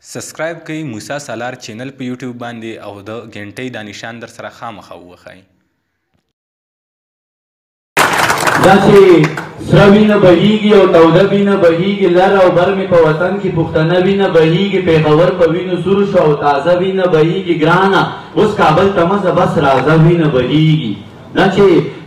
سبسکرایب کړئ موسی سالار چینل په یوټیوب باندې او د غنټۍ د نشان در سره خامخا ووهئ. دا چې سره وینه بهیږي او توده وینه بهیږي، لر او بر مې په وطن کې پښتنه وینه بهیږي، پېښور په وینو سور شو او تازه وینه بهیږي ګرانه، اوس کابل ته مزه بس راځه وینه بهیږي. دا چې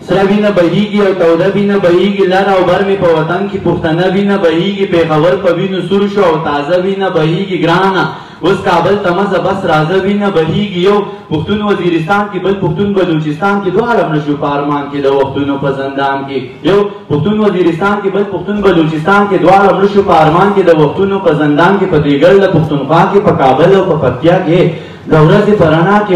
سره وینه بهیږي او توده وینه بهیږي، لر او بر مې په وطن کې پښتنه وینه بهیږي، پېښور په وینو سور شو او تازه وینه بهیږي ګرانه، اوس کابل ته مزه بس راځه وینه بهیږي. یو پښتون وزیرستان کې بل پښتون بلوچستان کې، دواړه مړه شو په ارمان کې د وختونو په زندان کې. یو پښتون وزیرستان کې بل پښتون بلوچستان کې، دواړه مړه شو په ارمان کې د وختونو په زندان کې، په دیګل د پښتونخوا کې، په کابل او په پکتیا کې د ورځې په رڼا کې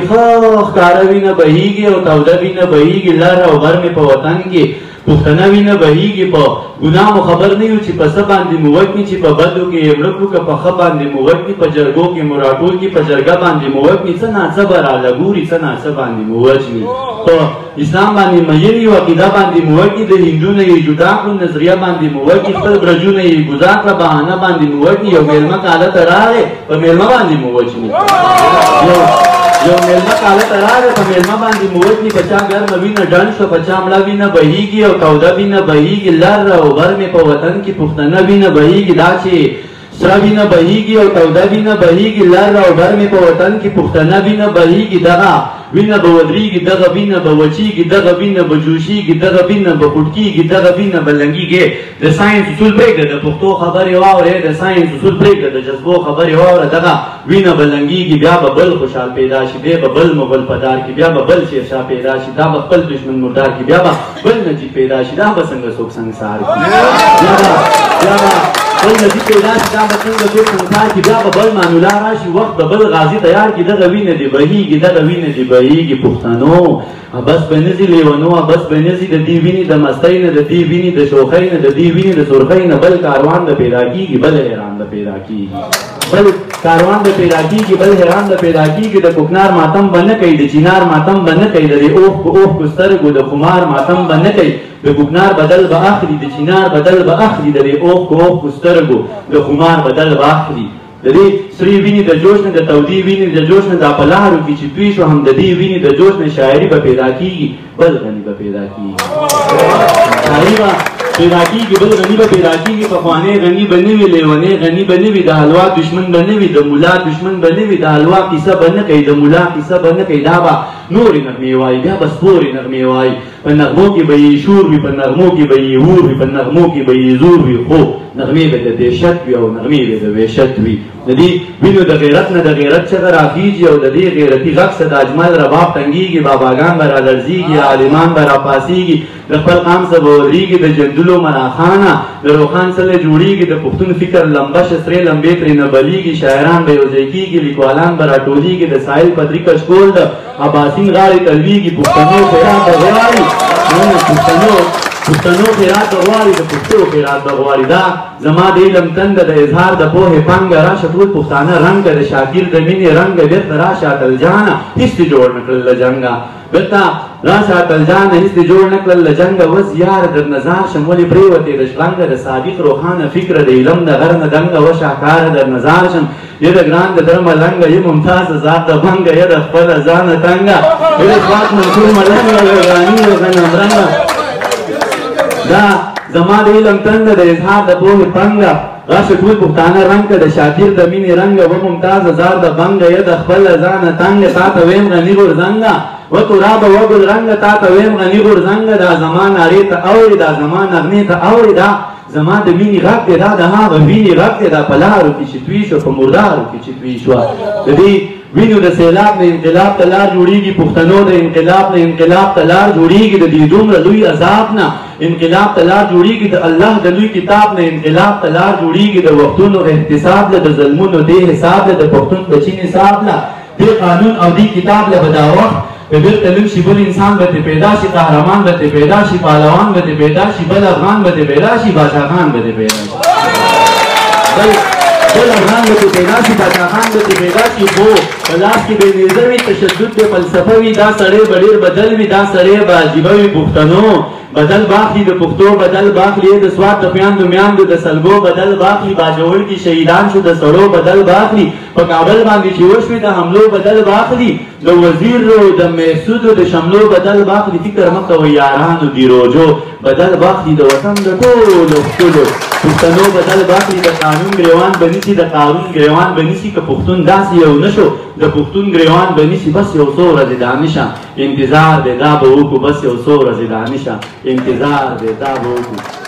ښکاره وینه بهیږي او توده وینه بهیږي، لر او بر مې په وطن کې پښتنه وینه بهیږي. په ګناه مو خبر نه یو چې په څه باندې مو وکني، چې په بدو کې یې مړه کړو که په ښه باندې مو وکني، په جرګو کې مو راټول کړي، په جرګه باندې مو وکني، څه ناڅه به راله ګوري، څه ناڅه باندې مو وچني. په اسلام باندې مین یو، عقیده باندې مو وکني، د هندو نه یې جدا کړو، نظریه باندې مو وکني، خپل برجونه یې ګزار کړه، بهانه باندې مو وکني، یو مېلمه کاله ته راغی په مېلمه باندې مو وچني. یو مېلمه کاله ته راغی په مېلمه باندې مو وچني، په چا ګرمه وینه ډنډ شوه، په چا مړه وینه بهیږي او توده وینه بهیږي، لر او بر مې په وطن کې پښتنه وینه بهیږي. دا چې سره وینه بهیږي او توده وینه بهیږي، لر او بر مې په وطن کې پښتنه وینه بهیږي، دغه وینه به ودرېږي، دغه وینه به وچېږي، دغه وینه به جوشېږي، دغه وینه به خوټکېږي، دغه وینه به لنګېږي. د ساینس اصول پرېږده، د پښتو خبرې واورې، د ساینس اصول پرېږده، د جذبو خبرې واوره، دغه وینه به لنګېږي، بیا به بل خوشحال پیدا شي، دی به بل مغل پدار کې، بیا به بل شیرشاه پیدا شي، دا به خپل دشمن مردار کې، بیا به بل نجیب پیدا شي، دا به څنګه څوک سنګسار کړي، بیا به بل نجیب پیدا شي، دا به څنګه څوک سنګسار کړي، بیا به بل مانولا راشي، وخت به بل غازي تیار کړي، دغه وینه دې بهیږي، دغه وینه دې بهیږي پښتنو. بس به نځي لیونو، بس به نځي د دې وینې د مستۍ نه، د دې وینې د شوخۍ نه، د دې وینې د سرخۍ نه، بل کاروان به پیدا کېږي، بل حیران به پیدا کېږي، بل کاروان به پیدا کېږي، بل حیران به پیدا کېږي. د کوکنار ماتم به نه کوي، د چینار ماتم به نه کوي، د دې اوښ په اوښکو سترګو د خمار ماتم به نه کوي. د کوکنار بدل به اخلي، د چینار بدل به اخلي، د دې اوښ په اوښکو سترګو د خمار بدل به اخلي. د دې سرې وینې د جوش نه، د تودې وینې د جوش نه، دا په لارو کې چې توی شو، هم د دې وینې د جوش نه شاعري به پیدا کېږي، بل غني به پیدا کېږي، شاعري به پیدا کېږي، بل غني به پیدا کېږي. پخوانی غني به نه وي، لیونی غني به نه وي، د حلوا دشمن به نه وي، د ملا دشمن به نه وي، د حلوا کیسه به نه کوي، د ملا کیسه به نه کوي، دا به نورې نغمې وایي، بیا به سپورې نغمې وایي، په نغمو کې به یې شور وي، په نغمو کې به یې اور وي، په نغمو کې به یې زور وي، خو نغمې به د دهشت وي او نغمې به د وحشت وي. د دې وینو د غیرت نه د غیرت چغه راخیږي او د دې غیرتي غږ څخه د اجمل رباب تنګېږي، باباګان به رالړزېږي، عالمان به راپاڅېږي، د خپل قام څخه به ودرېږي، د جندلو ملاخانه د روښان څله جوړېږي، د پښتون فکر لمبه شه سرې لمبې ترې نه بلیږي، شاعران به یوځای کېږي، لیکوالان به راټولېږي، د ساحل پدري کشکول د اباسین غاړې ته لوېږي. پښتنو خیرات به غواړي، پښتنو خیرات به غواړي، د پښتو خیرات به غواړي. دا زما د علم تنده، د اظهار د پوهې پانګه، راشه ټول پښتانه رنګه، د شاکر د مینې رنګه، بېرته راشه اتل جانه هېڅ دې جوړ نه کړل له جنګه، بېرته راشه اتل جانه هېڅ دې جوړ نه کړل له جنګه. اوس یاره در نظار شم ولې پرېوتې د شلنګه، د صادق روښانه فکره، د علم د غر نه دنګه، و شاهکاره در نظار شم، یه د ګران د در ملنګه، یه ممتاز ذات د بنګه، یه د خپله ځانه تنګه، یه د خواک منصور ملنګه، غراني و غنمرنګه. دا زما د علم تنده، د اظهار د پوهې پنګه، راشه ټول پښتانه رنګ که، د شاکر د مینې رنګه، و ممتاز زار د بنګه، یه د خپله ځانه تنګه، تا ته ویم غني غورځنګه، و ترابه و ګل رنګه، تا ته ویم غني غورځنګه. دا زما نارې ته اورې، دا زما نغمې ته اورې، دا زما د مینې غږ دی، دا د هغه وینې غږ دی، دا په لارو کې چې توی شو، په مردارو کې چې توی شوه. د دې وینو د سیلاب نه انقلاب ته لار جوړېږي، پښتنو د انقلاب نه انقلاب ته لار جوړېږي، د دې دومره لوی عذاب نه انقلاب ته لار جوړېږي، د الله د لوی کتاب نه انقلاب ته لار جوړېږي، د وختونو احتساب له، د ظلمونو دې حساب له، د پښتون بچي نصاب له، دې قانون او دې کتاب له به دا وخت په بېرته لږ شي، بل انسان به پیدا شي، قهرمان به پیدا شي، پهلوان به پیدا شي، بل افغان به پیدا شي، بادشاه خان به پیدا شي. بل افغان به پیدا شي پاچاخان به پیدا شي خو په لاس کې بې نیزه وي تشدد د فلسفه وي دا سړی به ډېر بدل وي دا سړی به عجیبه وي پښتنو بدل باخلي د پښتو بدل باخلي د سوات د خویندو میاندو د سلګو بدل باخلي باجوړ کې شهیدان شو د سړو بدل باخلي په کابل باندې چې وشوې د حملو بدل باخلي د وزیر د محسودو د شملو بدل باخلي فکر مه کوئ یارانو د روجو بدل باخلي د وطن د ټولو ښکلو پښتنو بدل باخلي د قانون ګریوان بنیسي د قانون ګریوان بنیسي که پښتون داسې یو نشو د پښتون ګریوان بنیسي بس یو څو ورځې دانشه انتظار دی دا به وکړو بس یو څو ورځې دانشه انتظار دی دا به وکړو